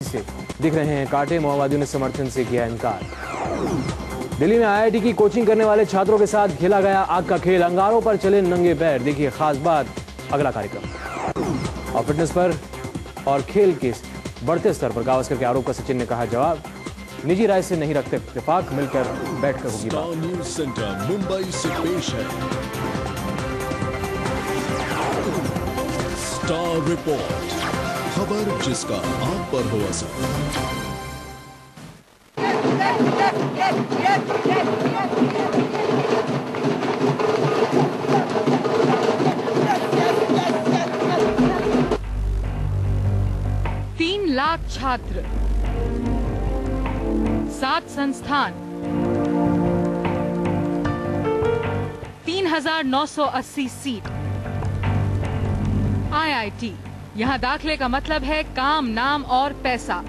से दिख रहे हैं कांटे, माओवादियों ने समर्थन से किया इनकार। दिल्ली में आईआईटी की कोचिंग करने वाले छात्रों के साथ खेला गया आग का खेल, अंगारों पर चले नंगे पैर। देखिए खास बात, अगला कार्यक्रम। और फिटनेस पर और खेल के बढ़ते स्तर पर गावस्कर के आरोप का सचिन ने कहा जवाब, निजी राय से नहीं रखते इत्तेफाक, मिलकर बैठकर होगी बात। न्यूज़ सेंटर मुंबई से पेश है स्टार रिपोर्ट, खबर जिसका आप पर हो असर। तीन लाख छात्र, 7 संस्थान, 3,980 सीट। आईआईटी, यहाँ दाखिले का मतलब है काम, नाम और पैसा।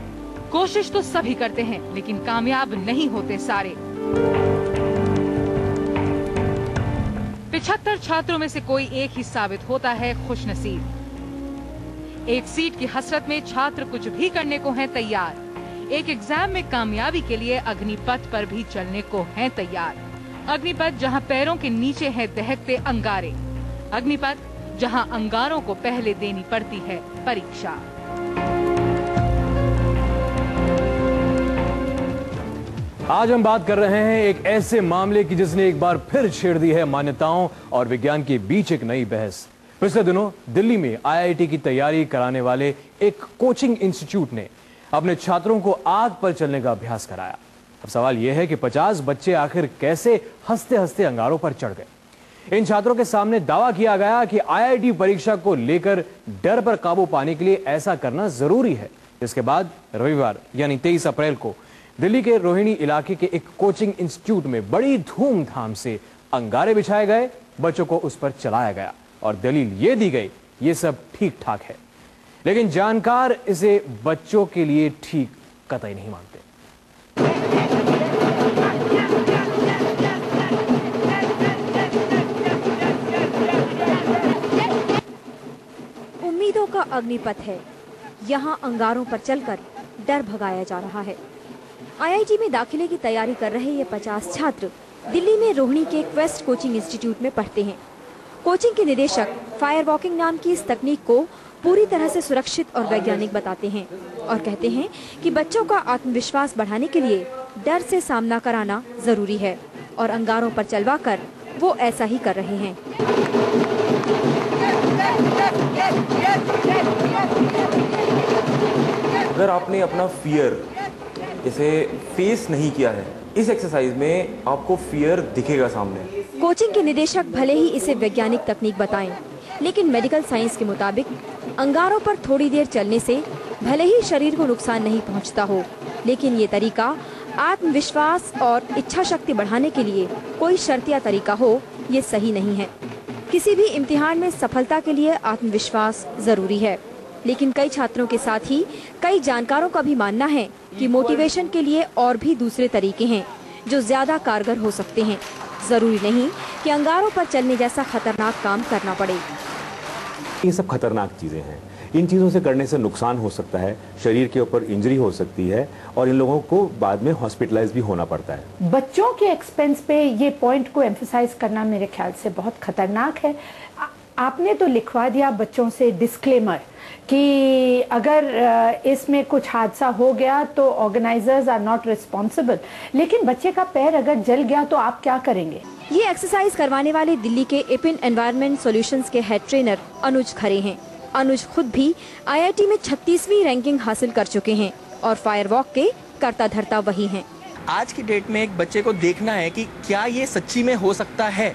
कोशिश तो सभी करते हैं, लेकिन कामयाब नहीं होते सारे। 75 छात्रों में से कोई एक ही साबित होता है खुशनसीब। एक सीट की हसरत में छात्र कुछ भी करने को हैं तैयार। एक एग्जाम में कामयाबी के लिए अग्निपथ पर भी चलने को हैं तैयार। अग्निपथ जहां पैरों के नीचे है दहकते अंगारे। अग्निपथ जहां अंगारों को पहले देनी पड़ती है परीक्षा। आज हम बात कर रहे हैं एक ऐसे मामले की जिसने एक बार फिर छेड़ दी है मान्यताओं और विज्ञान के बीच एक नई बहस। पिछले दिनों दिल्ली में आईआईटी की तैयारी कराने वाले एक कोचिंग इंस्टीट्यूट ने अपने छात्रों को आग पर चलने का अभ्यास कराया। अब सवाल यह है कि 50 बच्चे आखिर कैसे हंसते हंसते अंगारों पर चढ़ गए। इन छात्रों के सामने दावा किया गया कि आईआईटी परीक्षा को लेकर डर पर काबू पाने के लिए ऐसा करना जरूरी है। इसके बाद रविवार यानी 23 अप्रैल को दिल्ली के रोहिणी इलाके के एक कोचिंग इंस्टीट्यूट में बड़ी धूमधाम से अंगारे बिछाए गए, बच्चों को उस पर चलाया गया और दलील ये दी गई ये सब ठीक ठाक है। लेकिन जानकार इसे बच्चों के लिए ठीक कतई नहीं मानते। उम्मीदों का अग्निपथ है, यहां अंगारों पर चलकर डर भगाया जा रहा है। आईआईटी में दाखिले की तैयारी कर रहे ये 50 छात्र दिल्ली में रोहिणी के क्वेस्ट कोचिंग इंस्टीट्यूट में पढ़ते हैं। कोचिंग के निदेशक फायर वॉकिंग नाम की इस तकनीक को पूरी तरह से सुरक्षित और वैज्ञानिक बताते हैं और कहते हैं कि बच्चों का आत्मविश्वास बढ़ाने के लिए डर से सामना कराना जरूरी है और अंगारों पर चलवाकर वो ऐसा ही कर रहे हैं। अगर आपने अपना फियर इसे फेस नहीं किया है, इस एक्सरसाइज में आपको फियर दिखेगा सामने। कोचिंग के निदेशक भले ही इसे वैज्ञानिक तकनीक बताएं, लेकिन मेडिकल साइंस के मुताबिक अंगारों पर थोड़ी देर चलने से भले ही शरीर को नुकसान नहीं पहुंचता हो, लेकिन ये तरीका आत्मविश्वास और इच्छा शक्ति बढ़ाने के लिए कोई शर्तिया तरीका हो, ये सही नहीं है। किसी भी इम्तिहान में सफलता के लिए आत्मविश्वास जरूरी है, लेकिन कई छात्रों के साथ ही कई जानकारों का भी मानना है कि मोटिवेशन के लिए और भी दूसरे तरीके हैं जो ज्यादा कारगर हो सकते हैं। जरूरी नहीं कि अंगारों पर चलने जैसा खतरनाक काम करना पड़े। ये सब खतरनाक चीजें हैं, इन चीजों से करने से नुकसान हो सकता है, शरीर के ऊपर इंजरी हो सकती है और इन लोगों को बाद में हॉस्पिटलाइज भी होना पड़ता है। बच्चों के एक्सपेंस पे ये पॉइंट को एम्फसाइज करना मेरे ख्याल से बहुत खतरनाक है। आपने तो लिखवा दिया बच्चों से डिस्क्लेमर कि अगर इसमें कुछ हादसा हो गया तो ऑर्गेनाइजर्स आर नॉट रिस्पॉन्सिबल, लेकिन बच्चे का पैर अगर जल गया तो आप क्या करेंगे? ये एक्सरसाइज करवाने वाले दिल्ली के एपिन एनवायरनमेंट सॉल्यूशंस के हेड ट्रेनर अनुज खरे हैं। अनुज खुद भी आईआईटी में 36वीं रैंकिंग हासिल कर चुके हैं और फायर वॉक के कर्ता धर्ता वही हैं। आज की डेट में एक बच्चे को देखना है कि क्या ये सच्ची में हो सकता है।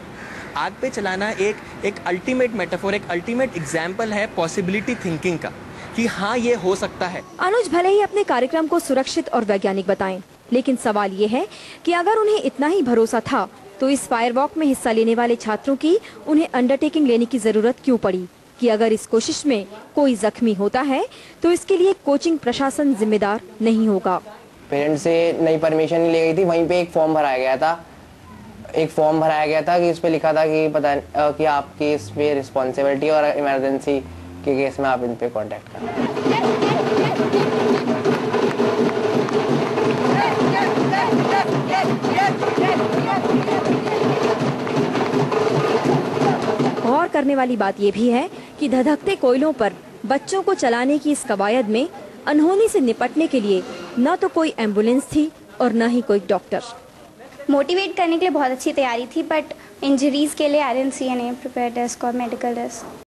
आग पे चलाना एक अल्टीमेट मेटाफोर, एक अल्टीमेट एग्जाम्पल है पॉसिबिलिटी थिंकिंग का कि हाँ ये हो सकता है। अनुज भले ही अपने कार्यक्रम को सुरक्षित और वैज्ञानिक बताएं, लेकिन सवाल ये है कि अगर उन्हें इतना ही भरोसा था तो इस फायर वॉक में हिस्सा लेने वाले छात्रों की उन्हें अंडरटेकिंग लेने की जरूरत क्यों पड़ी कि अगर इस कोशिश में कोई जख्मी होता है तो इसके लिए कोचिंग प्रशासन जिम्मेदार नहीं होगा। पेरेंट्स से नई परमिशन ली गई थी, वहीं पे एक फॉर्म भराया गया था कि इस पे लिखा था कि पता कि आपकी इस पे रिस्पॉन्सिबिलिटी और इमरजेंसी के केस में आप इन पे कांटेक्ट करें। करने वाली बात ये भी है कि धधकते कोयलों पर बच्चों को चलाने की इस कवायद में अनहोनी से निपटने के लिए न तो कोई एम्बुलेंस थी और न ही कोई डॉक्टर। मोटिवेट करने के लिए बहुत अच्छी तैयारी थी, बट इंजरीज के लिए I didn't see any preparedness और मेडिकल डेस्क।